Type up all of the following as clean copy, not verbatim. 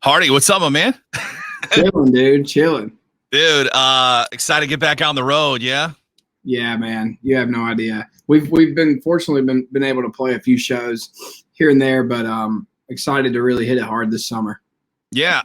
Hardy, what's up, my man? Chilling, dude. Chilling. Dude, excited to get back on the road, yeah? Yeah, man. You have no idea. We've been fortunately been able to play a few shows here and there, but excited to really hit it hard this summer. Yeah,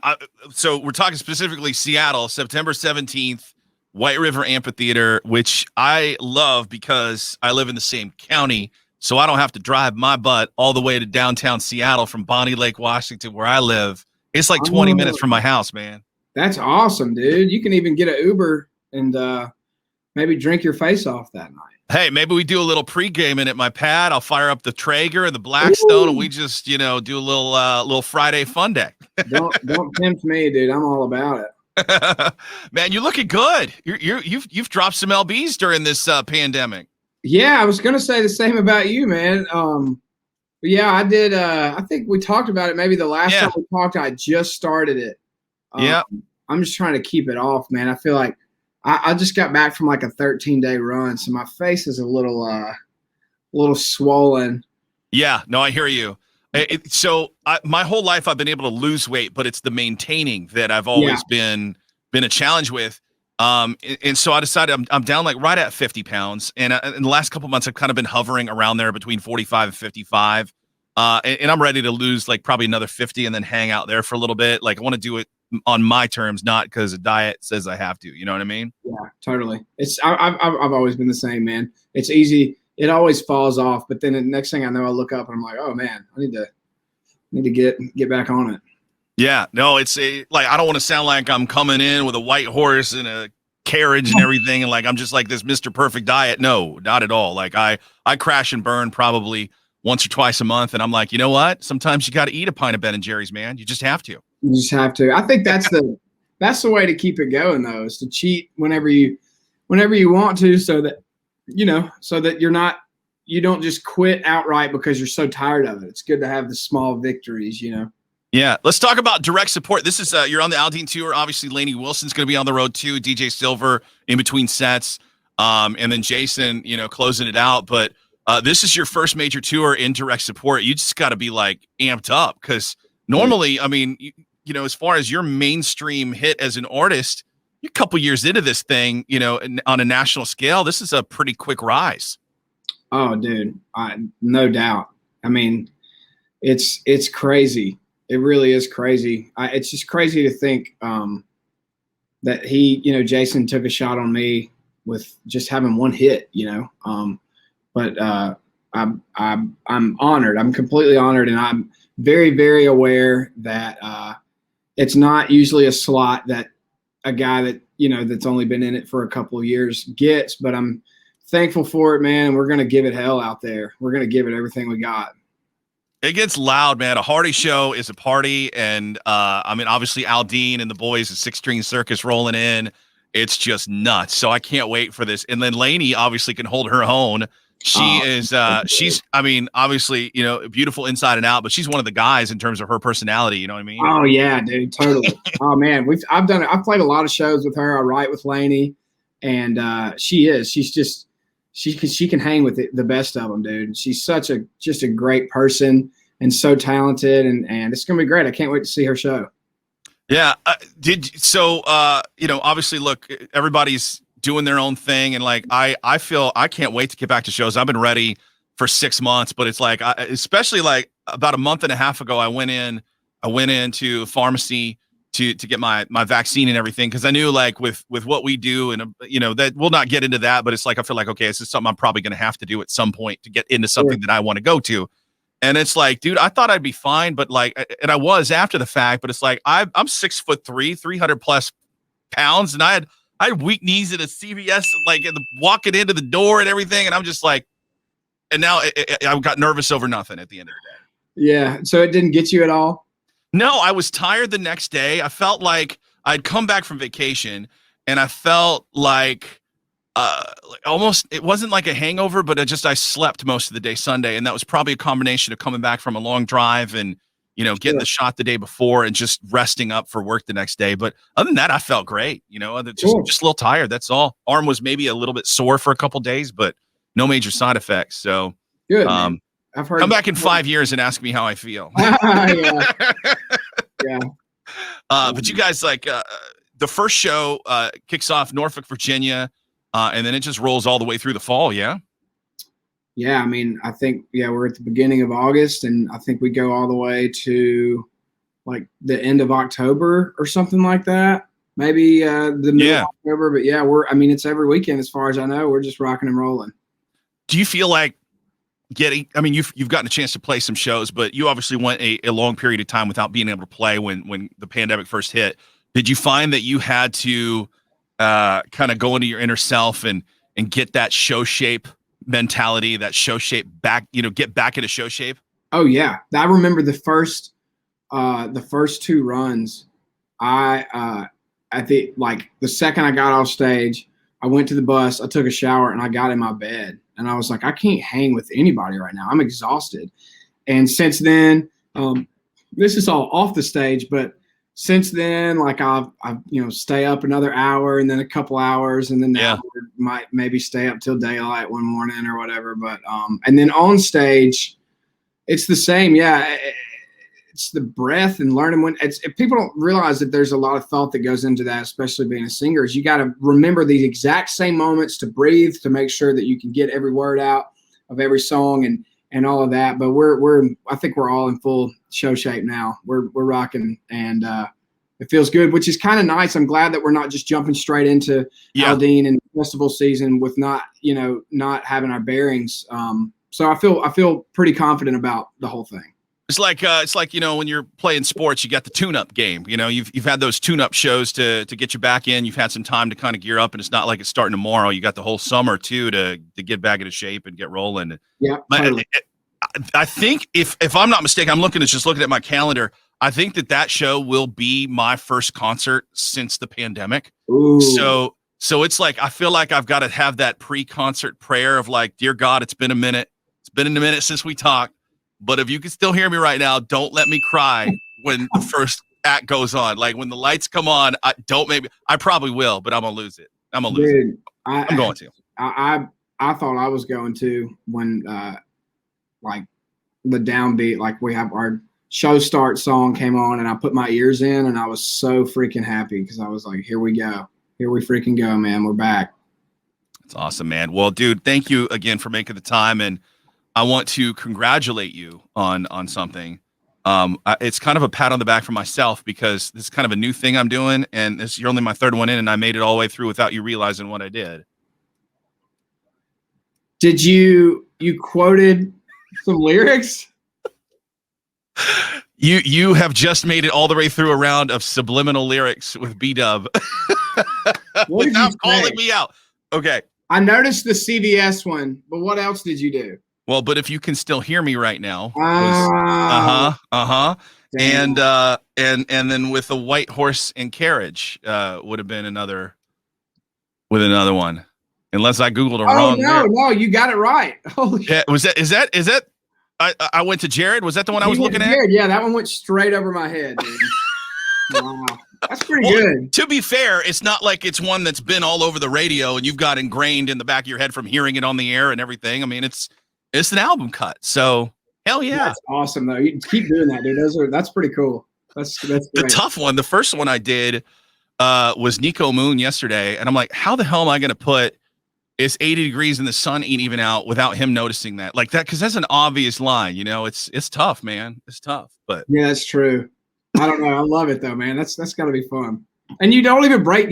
so we're talking specifically Seattle, September 17th, White River Amphitheater, which I love because I live in the same county, so I don't have to drive my butt all the way to downtown Seattle from Bonnie Lake, Washington, where I live. It's like 20 minutes from my house, man. That's awesome, dude. You can even get an Uber and maybe drink your face off that night. Hey, maybe we do a little pre-gaming at my pad. I'll fire up the Traeger and the Blackstone, and we just, do a little Friday fun day. Don't tempt me, dude. I'm all about it. Man, you're looking good. You've dropped some lbs during this pandemic. Yeah, I was gonna say the same about you, man. But yeah, I did. I think we talked about it. Maybe the last time we talked, I just started it. Yeah, I'm just trying to keep it off, man. I feel like I just got back from like a 13-day run, so my face is a little swollen. Yeah, no, I hear you. My whole life I've been able to lose weight, but it's the maintaining that I've always been a challenge with. And so I decided I'm down like right at 50 pounds. And in the last couple of months, I've kind of been hovering around there between 45 and 55. And I'm ready to lose like probably another 50 and then hang out there for a little bit. Like I want to do it on my terms, not because a diet says I have to. You know what I mean? Yeah, totally. I've always been the same, man. It's easy. It always falls off. But then the next thing I know, I look up and I'm like, oh man, I need to get back on it. Yeah, no, it's like I don't want to sound like I'm coming in with a white horse and a carriage and everything, and like I'm just like this Mr. Perfect diet. No, not at all. Like I crash and burn probably once or twice a month, and I'm like, you know what? Sometimes you got to eat a pint of Ben and Jerry's, man. You just have to. You just have to. I think that's the way to keep it going, though, is to cheat whenever you want to, so that you don't just quit outright because you're so tired of it. It's good to have the small victories, Yeah, let's talk about direct support. This is you're on the Aldine tour. Obviously, Lainey Wilson's going to be on the road too. DJ Silver in between sets, and then Jason, closing it out. But this is your first major tour in direct support. You just got to be like amped up because normally, I mean, as far as your mainstream hit as an artist, you're a couple years into this thing, on a national scale. This is a pretty quick rise. Oh, dude, no doubt. I mean, it's crazy. It really is crazy. It's just crazy to think that Jason took a shot on me with just having one hit, But I'm honored. I'm completely honored, and I'm very, very aware that it's not usually a slot that a guy that that's only been in it for a couple of years gets. But I'm thankful for it, man. We're gonna give it hell out there. We're gonna give it everything we got. It gets loud, man. A Hardy show is a party. And I mean, obviously Aldine and the boys, the Six String Circus rolling in. It's just nuts. So I can't wait for this. And then Lainey obviously can hold her own. She's, I mean, obviously, beautiful inside and out, but she's one of the guys in terms of her personality. You know what I mean? Oh yeah, dude. Totally. Oh man. I've played a lot of shows with her. I write with Lainey, and she can hang with the best of them, dude. She's just a great person and so talented, and it's gonna be great. I can't wait to see her show. Yeah. Obviously, look, everybody's doing their own thing, and like I feel I can't wait to get back to shows. I've been ready for 6 months, but it's like especially like about a month and a half ago, I went into pharmacy to get my vaccine and everything, because I knew like with what we do, and that we'll not get into that, but it's like I feel like, okay, this is something I'm probably going to have to do at some point to get into something that I want to go to. And it's like, dude, I thought I'd be fine, but like, and I was after the fact, but it's like I'm 6'3", 300 plus pounds, and I had weak knees at a CVS, like walking into the door and everything, and I'm just like, and now I got nervous over nothing at the end of the day. Yeah, so it didn't get you at all. No, I was tired the next day. I felt like I'd come back from vacation, and I felt like almost, it wasn't like a hangover, but I slept most of the day Sunday, and that was probably a combination of coming back from a long drive and getting the shot the day before and just resting up for work the next day. But other than that, I felt great. Just a little tired. That's all. Arm was maybe a little bit sore for a couple days, but no major side effects. So good. I've heard. Come back in 5 years and ask me how I feel. Yeah. Yeah. But you guys the first show kicks off Norfolk, Virginia, and then it just rolls all the way through the fall. Yeah. Yeah, I mean, I think we're at the beginning of August, and I think we go all the way to like the end of October or something like that. Maybe the middle of October, but yeah, it's every weekend as far as I know. We're just rocking and rolling. Do you feel like you've gotten a chance to play some shows, but you obviously went a long period of time without being able to play when the pandemic first hit. Did you find that you had to kind of go into your inner self and get that show shape mentality, that show shape back, get back into show shape? Oh yeah. I remember the first two runs. I think like the second I got off stage, I went to the bus, I took a shower, and I got in my bed, and I was like, I can't hang with anybody right now. I'm exhausted. And since then, this is all off the stage, but since then, like I've stay up another hour and then a couple hours, and then now I might maybe stay up till daylight one morning or whatever. But and then on stage, it's the same. Yeah. It's the breath and learning when if people don't realize that there's a lot of thought that goes into that, especially being a singer, is you got to remember these exact same moments to breathe, to make sure that you can get every word out of every song and all of that. But I think we're all in full show shape now. We're rocking, and it feels good, which is kind of nice. I'm glad that we're not just jumping straight into Aldine and festival season with not having our bearings. So I feel pretty confident about the whole thing. It's like when you're playing sports, you got the tune-up game. You've had those tune-up shows to get you back in. You've had some time to kind of gear up, and it's not like it's starting tomorrow. You got the whole summer too to get back into shape and get rolling. Yeah, totally. I think if I'm not mistaken, I'm looking at my calendar. I think that show will be my first concert since the pandemic. Ooh. So it's like I feel like I've got to have that pre-concert prayer of like, dear God, it's been a minute. It's been a minute since we talked. But if you can still hear me right now, don't let me cry when the first act goes on. Like when the lights come on, I probably will, but I'm gonna lose it. I'm going to. I thought I was going to when like the downbeat, like we have our show start song came on, and I put my ears in, and I was so freaking happy because I was like, here we go. Here we freaking go, man. We're back. That's awesome, man. Well, dude, thank you again for making the time, and I want to congratulate you on something. It's kind of a pat on the back for myself because this is kind of a new thing I'm doing, and you're only my third one in, and I made it all the way through without you realizing what I did. Did you quoted some lyrics? You have just made it all the way through a round of subliminal lyrics with B-Dub without calling me out. Okay. I noticed the CVS one, but what else did you do? Well, but if you can still hear me right now, and then with a white horse and carriage would have been another one, unless I googled a wrong. No, you got it right. Holy yeah, is that? I went to Jared. Was that the one I was looking at? Yeah, that one went straight over my head, dude. Wow. That's pretty good. To be fair, it's not like it's one that's been all over the radio and you've got ingrained in the back of your head from hearing it on the air and everything. I mean, it's an album cut. So hell yeah. That's awesome though. You keep doing that, dude. That's pretty cool. That's great. The tough one. The first one I did was Nico Moon yesterday. And I'm like, how the hell am I going to put it's 80 degrees and the sun ain't even out without him noticing that like that? Cause that's an obvious line, it's tough, man. It's tough, but yeah, it's true. I don't know. I love it though, man. That's gotta be fun. And you don't even break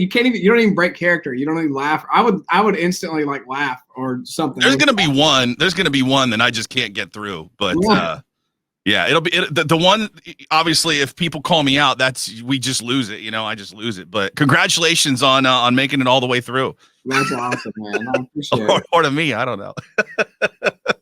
character. You don't even laugh. I would instantly like laugh or something. There's gonna be one that I just can't get through. But it'll be the one. Obviously, if people call me out, we just lose it. I just lose it. But congratulations on making it all the way through. That's awesome, man. I appreciate it. Or to me, I don't know.